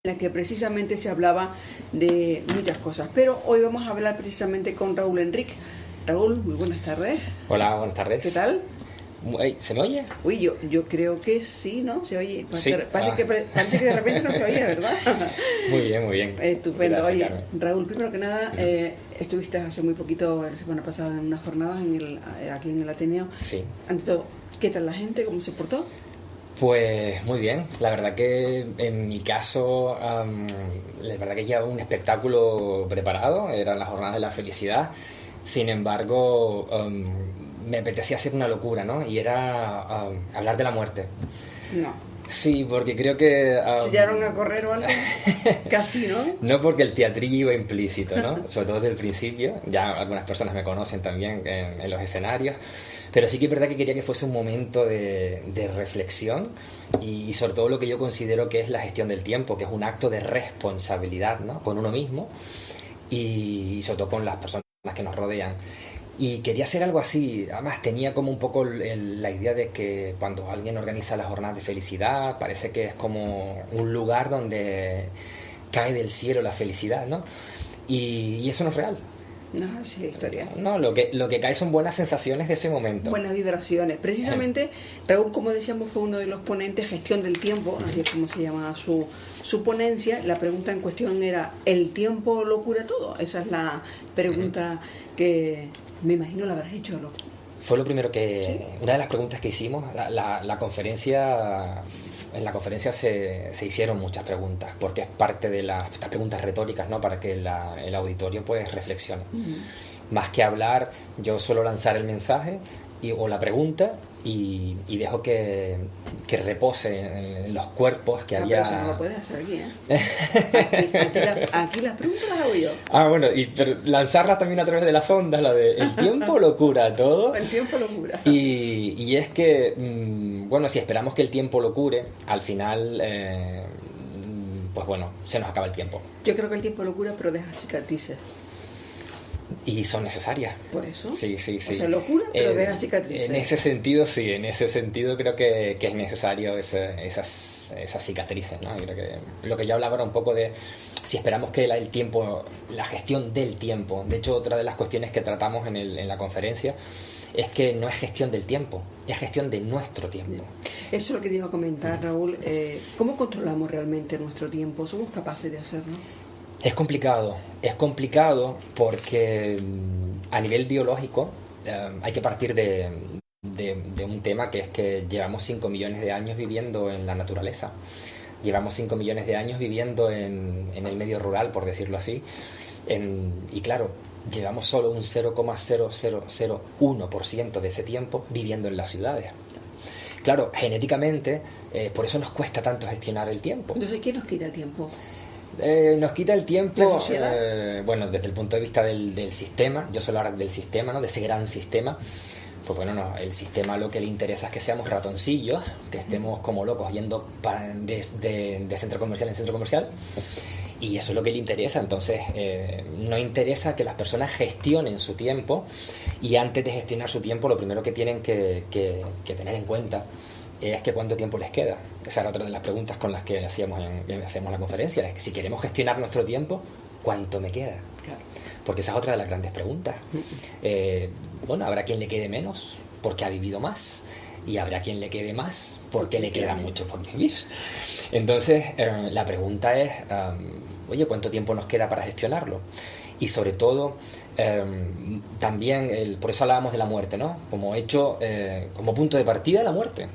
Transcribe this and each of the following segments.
la que precisamente se hablaba de muchas cosas. Pero hoy vamos a hablar precisamente con Raúl Enric. Raúl, muy buenas tardes. Hola, buenas tardes. ¿Qué tal? ¿Se me oye? Uy, yo creo que sí, ¿no? Se oye. Sí. Parece que de repente no se oye, ¿verdad? Muy bien, muy bien. Estupendo. Gracias, Oye, Carmen. Raúl, primero que nada, estuviste hace muy poquito, la semana pasada, en unas jornadas aquí en el Ateneo. Sí. Ante todo, ¿qué tal la gente? ¿Cómo se portó? Pues muy bien. La verdad que en mi caso, la verdad que llevaba un espectáculo preparado. Eran las jornadas de la felicidad. Sin embargo, me apetecía hacer una locura, ¿no? Y era hablar de la muerte. No. Sí, porque creo que... ¿Se llevaron a correr o algo? Casi, ¿no? No, porque el teatrillo iba implícito, ¿no? Sobre todo desde el principio. Ya algunas personas me conocen también en los escenarios. Pero sí que es verdad que quería que fuese un momento de reflexión y sobre todo lo que yo considero que es la gestión del tiempo, que es un acto de responsabilidad, ¿no? Con uno mismo y sobre todo con las personas que nos rodean. Y quería hacer algo así. Además tenía como un poco la idea de que cuando alguien organiza las jornadas de felicidad parece que es como un lugar donde cae del cielo la felicidad, ¿no? Y eso no es real. No, sí, historia. No, lo que cae son buenas sensaciones de ese momento. Buenas vibraciones. Precisamente, Raúl, como decíamos, fue uno de los ponentes, gestión del tiempo, así es como se llama su ponencia. La pregunta en cuestión era, ¿el tiempo lo cura todo? Esa es la pregunta que me imagino la habrás hecho, ¿no? Fue lo primero que... ¿Sí? Una de las preguntas que hicimos, la conferencia... En la conferencia se hicieron muchas preguntas, porque es parte de estas preguntas retóricas, ¿no? Para que el auditorio pues reflexione. Más que hablar, yo suelo lanzar el mensaje o la pregunta y dejo que repose en los cuerpos que había... Pero eso no lo puedes hacer aquí, ¿eh? Aquí las preguntas las hago yo. Bueno, pero lanzarla también a través de las ondas, la de el tiempo lo cura todo. El tiempo lo cura. Y es que, bueno, si esperamos que el tiempo lo cure, al final, pues bueno, se nos acaba el tiempo. Yo creo que el tiempo lo cura, pero deja cicatrices. Y son necesarias. ¿Por eso? Sí. O sea, lo cura, pero deja cicatrices. En ese sentido, sí, en ese sentido creo que es necesario esas cicatrices, ¿no? Creo que lo que yo hablaba era un poco de si esperamos que el tiempo, la gestión del tiempo, de hecho otra de las cuestiones que tratamos en la conferencia es que no es gestión del tiempo, es gestión de nuestro tiempo. Eso es lo que te iba a comentar, Raúl. ¿Cómo controlamos realmente nuestro tiempo? ¿Somos capaces de hacerlo? Es complicado porque a nivel biológico hay que partir de un tema que es que llevamos 5 millones de años viviendo en la naturaleza. Llevamos 5 millones de años viviendo en el medio rural, por decirlo así. Y claro, llevamos solo un 0,0001% de ese tiempo viviendo en las ciudades. Claro, genéticamente, por eso nos cuesta tanto gestionar el tiempo. Entonces, ¿qué nos quita el tiempo? Nos quita el tiempo, ¿La sociedad? bueno, desde el punto de vista del sistema, yo suelo hablar del sistema, ¿no? De ese gran sistema. Pues bueno, no, el sistema lo que le interesa es que seamos ratoncillos, que estemos como locos yendo de centro comercial en centro comercial, y eso es lo que le interesa. Entonces, no interesa que las personas gestionen su tiempo, y antes de gestionar su tiempo, lo primero que tienen que tener en cuenta es que cuánto tiempo les queda. Esa era otra de las preguntas con las que hacíamos la conferencia. Es que si queremos gestionar nuestro tiempo, ¿cuánto me queda? Claro. Porque esa es otra de las grandes preguntas. Bueno, habrá quien le quede menos porque ha vivido más, y habrá quien le quede más porque le queda mucho por vivir. Entonces, la pregunta es, oye, ¿cuánto tiempo nos queda para gestionarlo? Y sobre todo, también, por eso hablábamos de la muerte, ¿no? Como punto de partida, la muerte.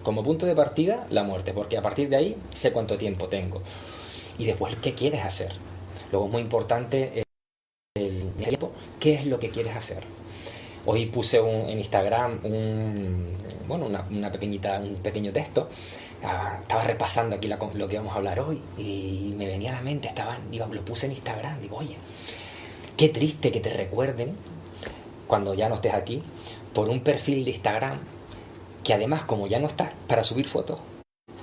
Como punto de partida, la muerte, porque a partir de ahí sé cuánto tiempo tengo. Y después, ¿qué quieres hacer? Luego es muy importante el tiempo. ¿Qué es lo que quieres hacer? Hoy puse en Instagram un pequeño texto. Estaba repasando aquí lo que vamos a hablar hoy y me venía a la mente, lo puse en Instagram. Digo, oye, qué triste que te recuerden cuando ya no estés aquí por un perfil de Instagram que además, como ya no estás para subir fotos,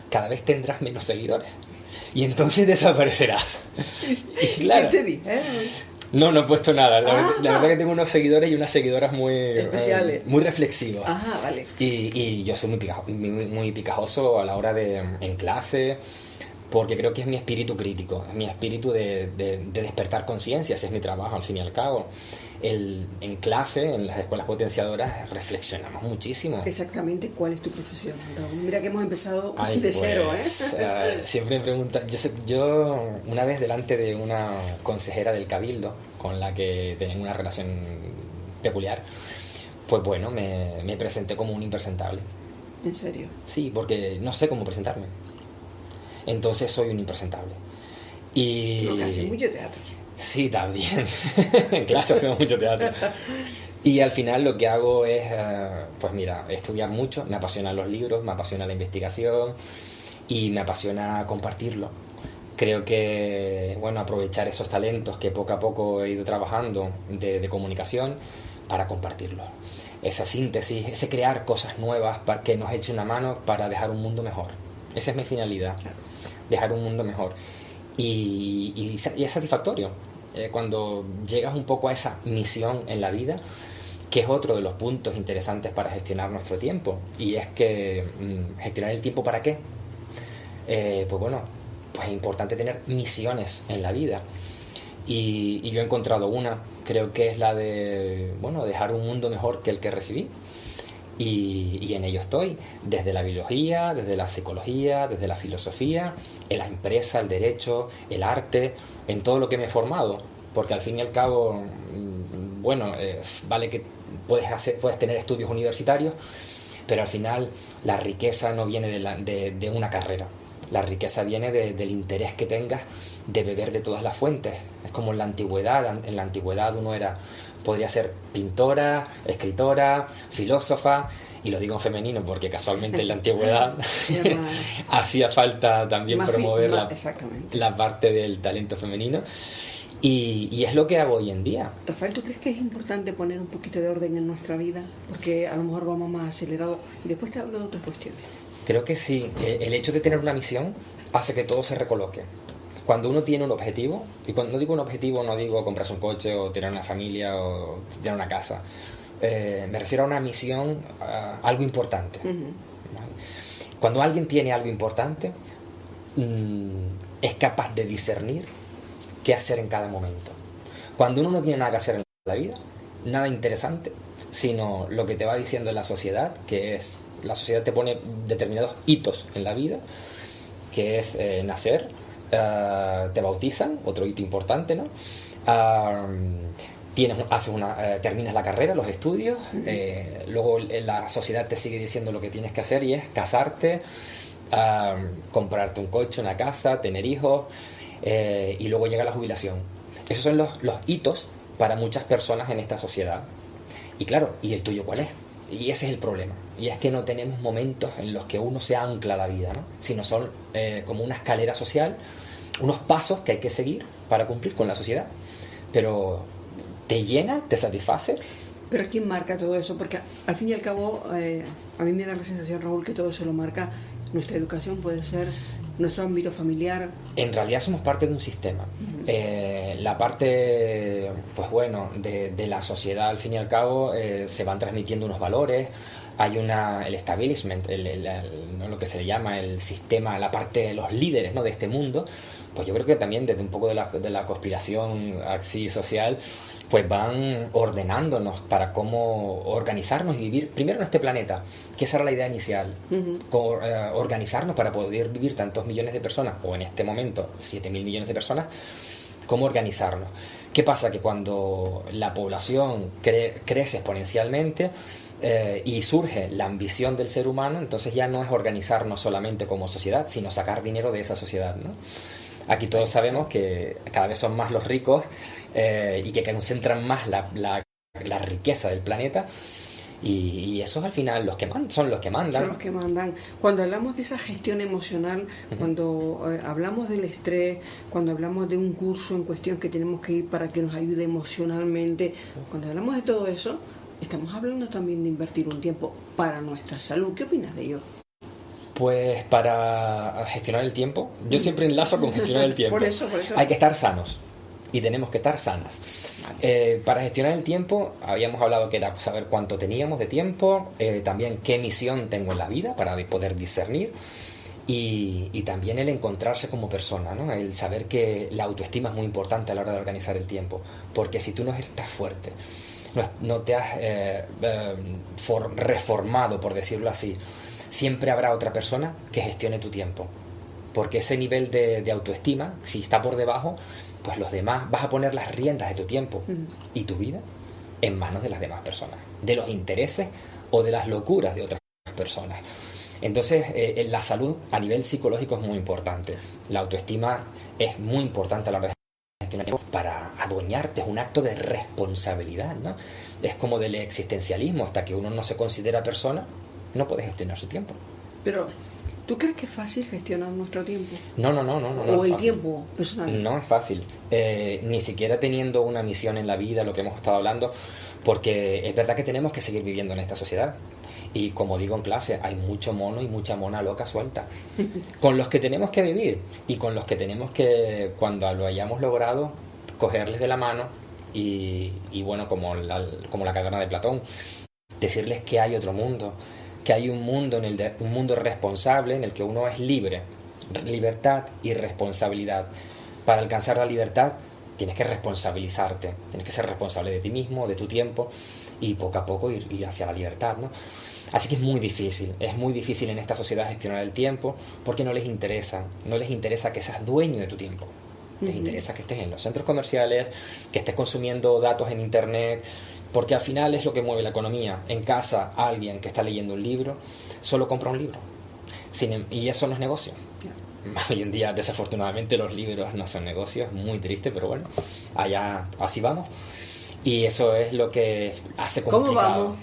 cada vez tendrás menos seguidores y entonces desaparecerás. Y claro, ¿Qué te dije? no he puesto nada. La verdad que tengo unos seguidores y unas seguidoras muy especiales, muy reflexivos. Ajá, vale. Y yo soy muy picajoso a la hora de en clase, porque creo que es mi espíritu crítico, es mi espíritu de despertar conciencia, ese es mi trabajo al fin y al cabo. En clase, en las escuelas potenciadoras, reflexionamos muchísimo. Exactamente, ¿cuál es tu profesión, Raúl? Mira que hemos empezado Ay, de cero, siempre me preguntan, yo una vez delante de una consejera del Cabildo, con la que tenía una relación peculiar, pues bueno, me presenté como un impresentable. ¿En serio? Sí, porque no sé cómo presentarme. Entonces soy un impresentable. Y... Lo que hace mucho teatro. Sí, también. En clase hacemos mucho teatro. Y al final lo que hago es, pues mira, estudiar mucho. Me apasionan los libros, me apasiona la investigación y me apasiona compartirlo. Creo que, bueno, aprovechar esos talentos que poco a poco he ido trabajando de comunicación para compartirlo. Esa síntesis, ese crear cosas nuevas para que nos eche una mano para dejar un mundo mejor. Esa es mi finalidad, dejar un mundo mejor. Y es satisfactorio cuando llegas un poco a esa misión en la vida, que es otro de los puntos interesantes para gestionar nuestro tiempo. Y es que gestionar el tiempo, ¿para qué? Pues bueno, pues es importante tener misiones en la vida. Y yo he encontrado una, creo que es la de, bueno, dejar un mundo mejor que el que recibí. Y en ello estoy, desde la biología, desde la psicología, desde la filosofía, en la empresa, el derecho, el arte, en todo lo que me he formado, porque al fin y al cabo, bueno, vale que puedes tener estudios universitarios, pero al final la riqueza no viene de una carrera, la riqueza viene del interés que tengas de beber de todas las fuentes. Es como en la antigüedad uno podría ser pintora, escritora, filósofa, y lo digo en femenino porque casualmente en la antigüedad hacía falta también promover la parte del talento femenino, y es lo que hago hoy en día. Rafael, ¿tú crees que es importante poner un poquito de orden en nuestra vida? Porque a lo mejor vamos más acelerados, y después te hablo de otras cuestiones. Creo que sí, el hecho de tener una misión hace que todo se recoloque. Cuando uno tiene un objetivo, y cuando digo un objetivo no digo comprarse un coche o tener una familia o tener una casa, me refiero a una misión, a algo importante. ¿Vale? Cuando alguien tiene algo importante, es capaz de discernir qué hacer en cada momento. Cuando uno no tiene nada que hacer en la vida, nada interesante, sino lo que te va diciendo la sociedad, que es, la sociedad te pone determinados hitos en la vida, que es nacer, te bautizan, otro hito importante, ¿no? Terminas la carrera, los estudios, luego la sociedad te sigue diciendo lo que tienes que hacer, y es casarte, comprarte un coche, una casa, tener hijos, y luego llega la jubilación. Esos son los hitos para muchas personas en esta sociedad. Y claro, ¿y el tuyo cuál es? Y ese es el problema. Y es que no tenemos momentos en los que uno se ancla a la vida, ¿no? Sino son como una escalera social, unos pasos que hay que seguir para cumplir con la sociedad. Pero ¿te llena? ¿Te satisface? Pero ¿quién marca todo eso? Porque al fin y al cabo, a mí me da la sensación, Raúl, que todo eso lo marca nuestra educación, puede ser nuestro ámbito familiar. En realidad somos parte de un sistema. La parte, pues bueno, de la sociedad, al fin y al cabo, se van transmitiendo unos valores. Hay el establishment, ¿no? Lo que se le llama el sistema, la parte de los líderes, ¿no? De este mundo. Pues yo creo que también desde un poco de la conspiración así social, pues van ordenándonos para cómo organizarnos y vivir primero en este planeta, que esa era la idea inicial. Organizarnos para poder vivir tantos millones de personas, o en este momento 7.000 millones de personas. ¿Cómo organizarnos? ¿Qué pasa? Que cuando la población crece exponencialmente, y surge la ambición del ser humano, entonces ya no es organizarnos solamente como sociedad, sino sacar dinero de esa sociedad, ¿no? Aquí todos sabemos que cada vez son más los ricos, y que concentran más la riqueza del planeta, y esos al final son los que mandan. Son los que mandan. Cuando hablamos de esa gestión emocional, cuando hablamos del estrés, cuando hablamos de un curso en cuestión que tenemos que ir para que nos ayude emocionalmente, cuando hablamos de todo eso, estamos hablando también de invertir un tiempo para nuestra salud. ¿Qué opinas de ello? Pues para gestionar el tiempo, yo siempre enlazo con gestionar el tiempo. Por eso. Hay que estar sanos y tenemos que estar sanas. Vale. Para gestionar el tiempo, habíamos hablado que era saber cuánto teníamos de tiempo, también qué misión tengo en la vida para poder discernir, y también el encontrarse como persona, ¿no? El saber que la autoestima es muy importante a la hora de organizar el tiempo, porque si tú no estás fuerte, no te has reformado, por decirlo así, siempre habrá otra persona que gestione tu tiempo, porque ese nivel de autoestima, si está por debajo, pues los demás, vas a poner las riendas de tu tiempo y tu vida en manos de las demás personas, de los intereses o de las locuras de otras personas. Entonces, la salud a nivel psicológico es muy importante. La autoestima es muy importante a la hora de gestionar tiempo para adueñarte, es un acto de responsabilidad, ¿no? Es como del existencialismo, hasta que uno no se considera persona, no puede gestionar su tiempo. Pero, ¿tú crees que es fácil gestionar nuestro tiempo? No. ¿O el tiempo personal? No es fácil. Ni siquiera teniendo una misión en la vida, lo que hemos estado hablando, porque es verdad que tenemos que seguir viviendo en esta sociedad. Y como digo en clase, hay mucho mono y mucha mona loca suelta, con los que tenemos que vivir y con los que tenemos que, cuando lo hayamos logrado, cogerles de la mano y bueno, como la caverna de Platón, decirles que hay otro mundo, que hay un mundo, un mundo responsable en el que uno es libre, libertad y responsabilidad. Para alcanzar la libertad tienes que responsabilizarte, tienes que ser responsable de ti mismo, de tu tiempo, y poco a poco ir hacia la libertad, ¿no? Así que es muy difícil en esta sociedad gestionar el tiempo, porque no les interesa que seas dueño de tu tiempo. Les interesa que estés en los centros comerciales, que estés consumiendo datos en internet, porque al final es lo que mueve la economía. En casa, alguien que está leyendo un libro solo compra un libro, y eso no es negocio. Hoy en día, desafortunadamente, los libros no son negocios, muy triste, pero bueno, allá así vamos. Y eso es lo que hace complicado. ¿Cómo vamos?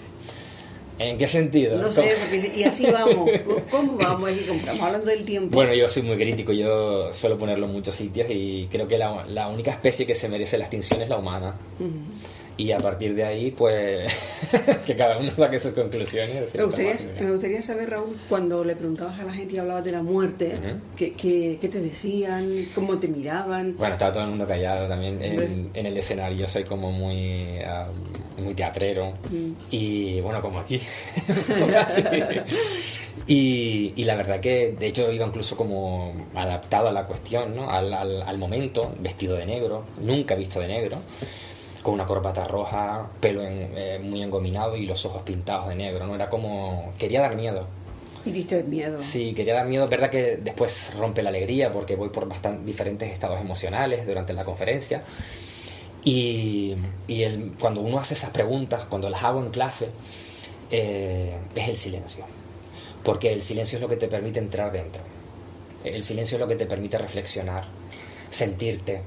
¿En qué sentido? No sé, porque y así vamos. ¿Cómo vamos? Estamos hablando del tiempo. Bueno, yo soy muy crítico, yo suelo ponerlo en muchos sitios y creo que la única especie que se merece la extinción es la humana. Y a partir de ahí, pues, que cada uno saque sus conclusiones. Me gustaría saber, Raúl, cuando le preguntabas a la gente y hablabas de la muerte, ¿qué te decían? ¿Cómo te miraban? Bueno, estaba todo el mundo callado también en el escenario. Yo soy como muy teatrero y, bueno, como aquí. Y la verdad que, de hecho, iba incluso como adaptado a la cuestión, ¿no? Al momento, vestido de negro, nunca visto de negro, con una corbata roja, pelo muy engominado y los ojos pintados de negro, ¿no? Era como... quería dar miedo. ¿Y diste miedo? Sí, quería dar miedo. Es verdad que después rompe la alegría porque voy por diferentes estados emocionales durante la conferencia. Y cuando uno hace esas preguntas, cuando las hago en clase, es el silencio. Porque el silencio es lo que te permite entrar dentro. El silencio es lo que te permite reflexionar, sentirte.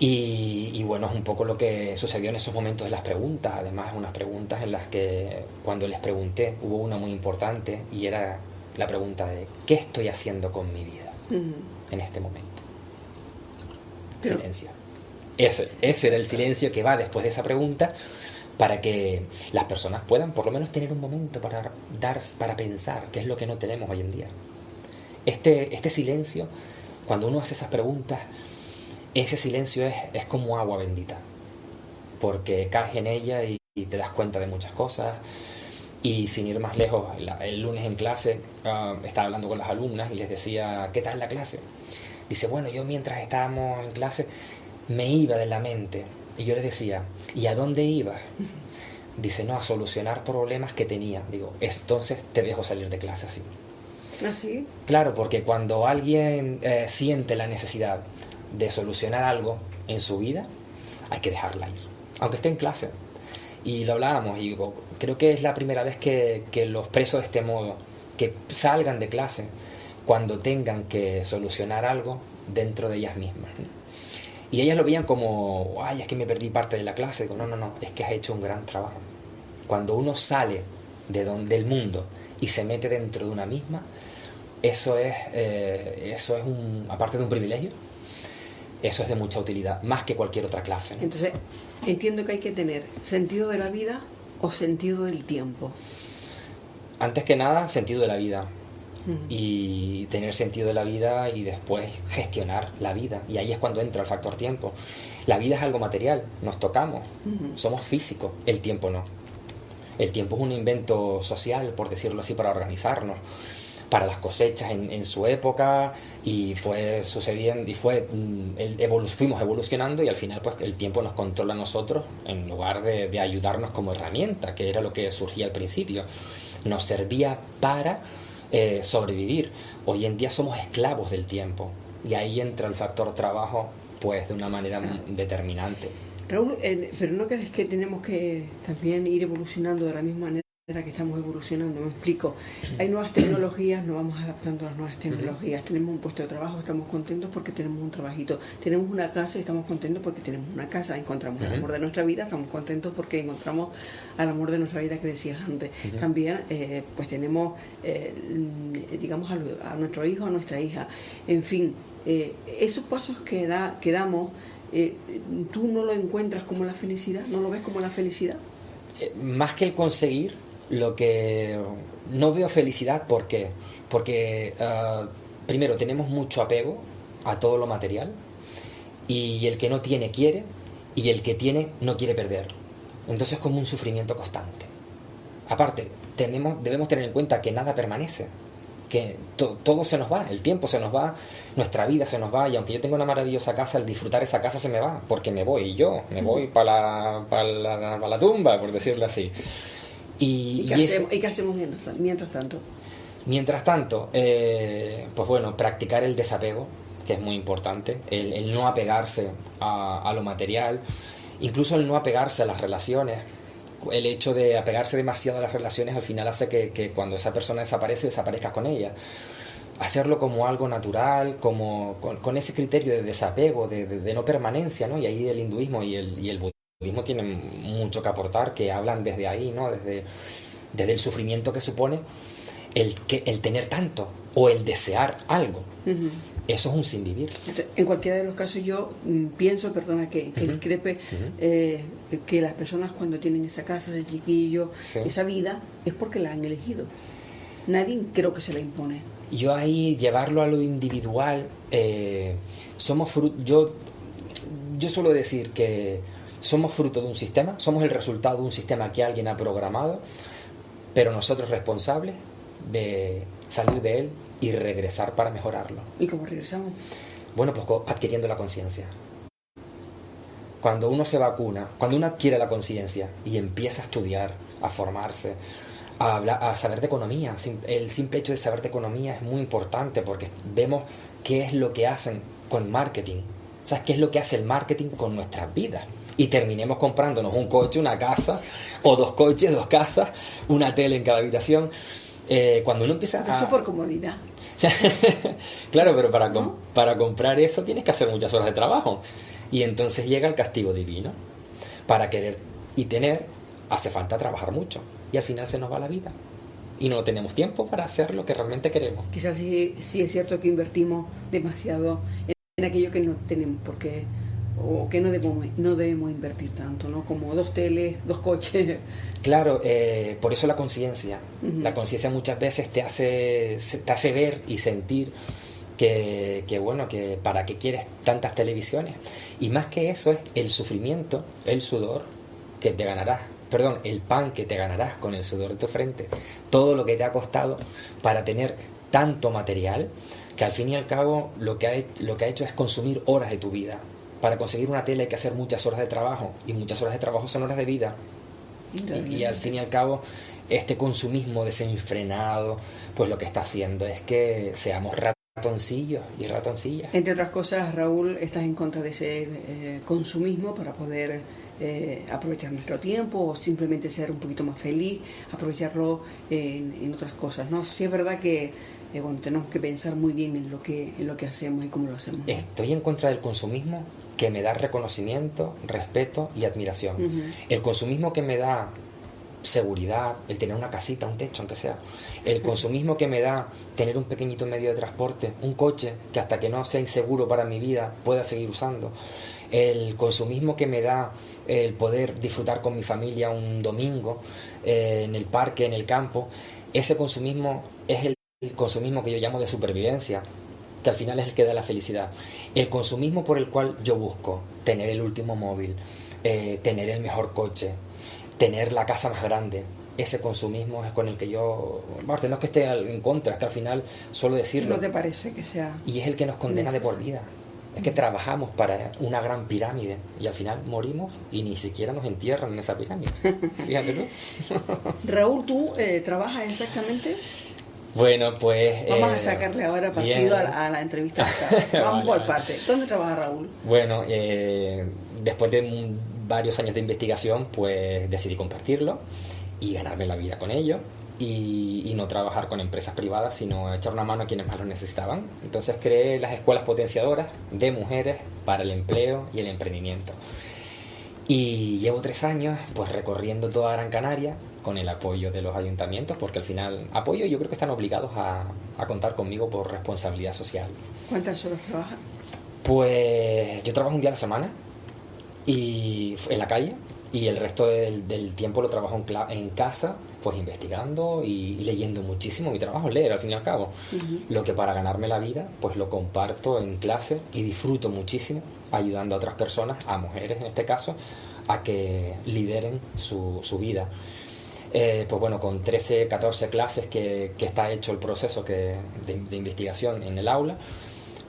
Y bueno, es un poco lo que sucedió en esos momentos de las preguntas. Además, unas preguntas en las que cuando les pregunté, hubo una muy importante y era la pregunta de ¿qué estoy haciendo con mi vida en este momento? Pero... silencio. Ese era el silencio que va después de esa pregunta, para que las personas puedan por lo menos tener un momento para pensar, que es lo que no tenemos hoy en día. Este silencio, cuando uno hace esas preguntas, ese silencio es como agua bendita, porque caes en ella y te das cuenta de muchas cosas. Y sin ir más lejos, el lunes en clase estaba hablando con las alumnas y les decía, ¿qué tal la clase? Dice, bueno, yo mientras estábamos en clase me iba de la mente. Y yo les decía, ¿y a dónde ibas? Dice, no, a solucionar problemas que tenía. Digo, entonces te dejo salir de clase así. ¿Así? Claro, porque cuando alguien siente la necesidad de solucionar algo en su vida, hay que dejarla ir, aunque esté en clase. Y lo hablábamos, y digo, creo que es la primera vez que los preso de este modo, que salgan de clase cuando tengan que solucionar algo dentro de ellas mismas. Y ellas lo veían como, ay, es que me perdí parte de la clase. Digo, no, es que has hecho un gran trabajo. Cuando uno sale del mundo y se mete dentro de una misma, eso es aparte de un privilegio, eso es de mucha utilidad, más que cualquier otra clase, ¿no? Entonces, entiendo que hay que tener sentido de la vida o sentido del tiempo. Antes que nada, sentido de la vida. Y tener sentido de la vida y después gestionar la vida. Y ahí es cuando entra el factor tiempo. La vida es algo material, nos tocamos, somos físicos, el tiempo no. El tiempo es un invento social, por decirlo así, para organizarnos. para las cosechas en su época, y fue sucediendo, y fuimos evolucionando, y al final pues el tiempo nos controla a nosotros en lugar de ayudarnos como herramienta, que era lo que surgía al principio. Nos servía para sobrevivir. Hoy en día somos esclavos del tiempo, y ahí entra el factor trabajo pues de una manera determinante. Raúl, pero ¿no crees que tenemos que también ir evolucionando de la misma manera que estamos evolucionando? Me explico. Hay nuevas tecnologías, nos vamos adaptando a las nuevas tecnologías. Tenemos un puesto de trabajo, estamos contentos porque tenemos un trabajito. Tenemos una casa, estamos contentos porque tenemos una casa. Encontramos el amor de nuestra vida, estamos contentos porque encontramos al amor de nuestra vida que decías antes. También pues tenemos, digamos, a nuestro hijo, a nuestra hija. En fin, esos pasos que damos, ¿tú no lo encuentras como la felicidad? ¿No lo ves como la felicidad? Más que el conseguir, lo que no veo felicidad. ¿Por qué? Porque primero tenemos mucho apego a todo lo material, y el que no tiene quiere, y el que tiene no quiere perder. Entonces es como un sufrimiento constante. Aparte, debemos tener en cuenta que nada permanece, que todo se nos va, el tiempo se nos va, nuestra vida se nos va, y aunque yo tenga una maravillosa casa, al disfrutar esa casa se me va, porque me voy para la tumba, por decirlo así. ¿Y qué hacemos mientras tanto? Mientras tanto, pues bueno, practicar el desapego, que es muy importante, el no apegarse a lo material, incluso el no apegarse a las relaciones. El hecho de apegarse demasiado a las relaciones al final hace que cuando esa persona desaparezcas con ella. Hacerlo como algo natural, como con ese criterio de desapego, de no permanencia, ¿no? Y ahí el hinduismo y el budismo tienen mucho que aportar, que hablan desde ahí, ¿no? Desde el sufrimiento que supone el tener tanto o el desear algo. Eso es un sin vivir. En cualquiera de los casos yo pienso, perdona que discrepe, que las personas cuando tienen esa casa, ese chiquillo, esa vida, es porque la han elegido. Nadie creo que se la impone. Yo ahí llevarlo a lo individual, yo suelo decir que somos fruto de un sistema, somos el resultado de un sistema que alguien ha programado, pero nosotros responsables de salir de él y regresar para mejorarlo. ¿Y cómo regresamos? Bueno, pues adquiriendo la conciencia. Cuando uno se vacuna, cuando uno adquiere la conciencia y empieza a estudiar, a formarse, a saber de economía, el simple hecho de saber de economía es muy importante, porque vemos qué es lo que hacen con marketing. ¿Sabes qué es lo que hace el marketing con nuestras vidas? Y terminemos comprándonos un coche, una casa, o 2 coches, 2 casas, una tele en cada habitación. Cuando uno empieza a... Eso por comodidad. Claro, pero para comprar eso tienes que hacer muchas horas de trabajo. Y entonces llega el castigo divino. Para querer y tener, hace falta trabajar mucho. Y al final se nos va la vida. Y no tenemos tiempo para hacer lo que realmente queremos. Quizás sí es cierto que invertimos demasiado en aquello que no tenemos por qué, o que no debemos invertir tanto, ¿no? Como 2 teles, 2 coches. Claro, por eso la conciencia. La conciencia muchas veces te hace ver y sentir que para qué quieres tantas televisiones. Y más que eso es el sufrimiento, el sudor que te ganarás. Perdón, el pan que te ganarás con el sudor de tu frente. Todo lo que te ha costado para tener tanto material, que al fin y al cabo lo que ha hecho es consumir horas de tu vida. Para conseguir una tele hay que hacer muchas horas de trabajo, y muchas horas de trabajo son horas de vida. Y al fin y al cabo, este consumismo desenfrenado, pues lo que está haciendo es que seamos ratoncillos y ratoncillas. Entre otras cosas, Raúl, estás en contra de ese consumismo para poder aprovechar nuestro tiempo, o simplemente ser un poquito más feliz, aprovecharlo en otras cosas, ¿no? Sí es verdad que tenemos que pensar muy bien en lo que hacemos y cómo lo hacemos, ¿no? Estoy en contra del consumismo que me da reconocimiento, respeto y admiración. El consumismo que me da seguridad, el tener una casita, un techo, aunque sea. El consumismo que me da tener un pequeñito medio de transporte, un coche que hasta que no sea inseguro para mi vida pueda seguir usando. El consumismo que me da el poder disfrutar con mi familia un domingo en el parque, en el campo. Ese consumismo es el consumismo que yo llamo de supervivencia, que al final es el que da la felicidad. El consumismo por el cual yo busco tener el último móvil, tener el mejor coche, tener la casa más grande, ese consumismo es con el que yo, Marta, no es que esté en contra, es que al final suelo decirlo. ¿No te parece que sea? Y es el que nos condena necesario? de por vida. Es que trabajamos para una gran pirámide y al final morimos y ni siquiera nos entierran en esa pirámide. Fíjate tú. Raúl, ¿tú trabajas exactamente? Bueno, pues... Vamos a sacarle ahora partido bien. a la entrevista. Vamos por parte. ¿Dónde trabaja Raúl? Bueno, después de varios años de investigación, pues decidí compartirlo y ganarme la vida con ello. Y no trabajar con empresas privadas, sino echar una mano a quienes más lo necesitaban. Entonces creé las escuelas potenciadoras de mujeres para el empleo y el emprendimiento. Y llevo 3 años pues recorriendo toda Gran Canaria con el apoyo de los ayuntamientos, porque al final apoyo yo creo que están obligados a contar conmigo por responsabilidad social. ¿Cuántas horas trabajas? Pues yo trabajo un día a la semana y en la calle, y el resto del tiempo lo trabajo en casa, pues investigando y leyendo muchísimo. Mi trabajo es leer, al fin y al cabo. Lo que para ganarme la vida, pues lo comparto en clase y disfruto muchísimo ayudando a otras personas, a mujeres en este caso, a que lideren su vida. Pues bueno, con 13, 14 clases que está hecho el proceso de investigación en el aula,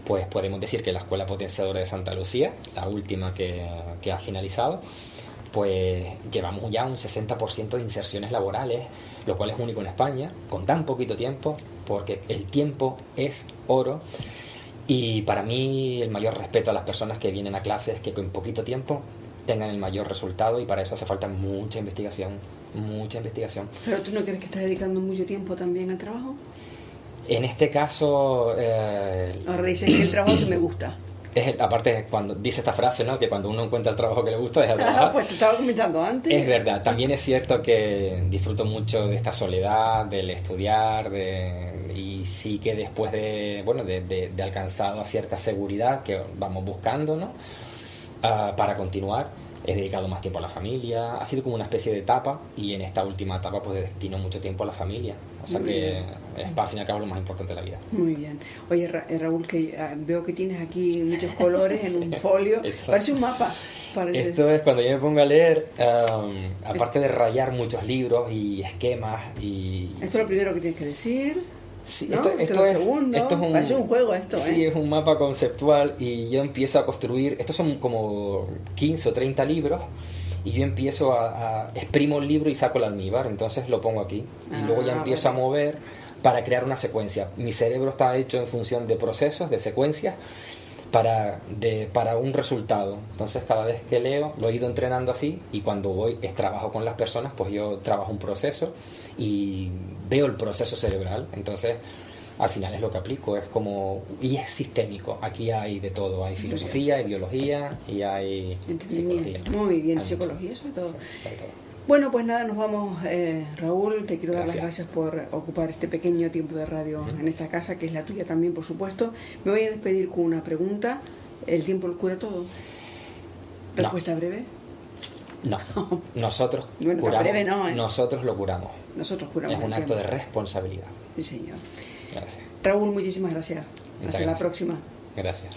pues podemos decir que la Escuela Potenciadora de Santa Lucía, la última que ha finalizado, pues llevamos ya un 60% de inserciones laborales, lo cual es único en España, con tan poquito tiempo, porque el tiempo es oro. Y para mí el mayor respeto a las personas que vienen a clases que con poquito tiempo tengan el mayor resultado, y para eso hace falta mucha investigación, mucha investigación. ¿Pero tú no crees que estás dedicando mucho tiempo también al trabajo? En este caso... Ahora dices que el trabajo que me gusta. Aparte, cuando dice esta frase, ¿no?, que cuando uno encuentra el trabajo que le gusta, deja de trabajar. Pues te estaba comentando antes. Es verdad, también es cierto que disfruto mucho de esta soledad, del estudiar, y sí que después de alcanzado a cierta seguridad que vamos buscando, ¿no?, para continuar, he dedicado más tiempo a la familia. Ha sido como una especie de etapa, y en esta última etapa pues destino mucho tiempo a la familia. O sea que es, para al fin y al cabo, lo más importante de la vida. Muy bien. Oye, Raúl, que veo que tienes aquí muchos colores en un folio. Parece un mapa. Esto es cuando yo me pongo a leer, aparte de rayar muchos libros y esquemas y... Esto es lo primero que tienes que decir. Sí, ¿no? Esto es un... Parece un juego esto, Sí, es un mapa conceptual, y yo empiezo a construir... Estos son como 15 o 30 libros, y yo empiezo exprimo el libro y saco el almíbar, entonces lo pongo aquí. Y luego ya empiezo a mover para crear una secuencia. Mi cerebro está hecho en función de procesos, de secuencias, para un resultado. Entonces cada vez que leo lo he ido entrenando así, y cuando trabajo con las personas, pues yo trabajo un proceso y veo el proceso cerebral. Entonces al final es lo que aplico, y es sistémico. Aquí hay de todo, hay filosofía, hay biología y hay psicología. Muy bien, hay psicología sobre todo. Sí, hay todo. Bueno, pues nada, nos vamos, Raúl. Te quiero dar las Gracias. gracias por ocupar este pequeño tiempo de radio en esta casa, que es la tuya también, por supuesto. Me voy a despedir con una pregunta. ¿El tiempo lo cura todo? ¿Respuesta breve? No, nosotros Bueno, curamos. breve no, ¿eh? Nosotros lo curamos. Nosotros curamos. Es un el acto de tiempo. responsabilidad. Sí, señor. Gracias. Raúl, muchísimas gracias. Muchas Hasta la gracias. próxima. Gracias.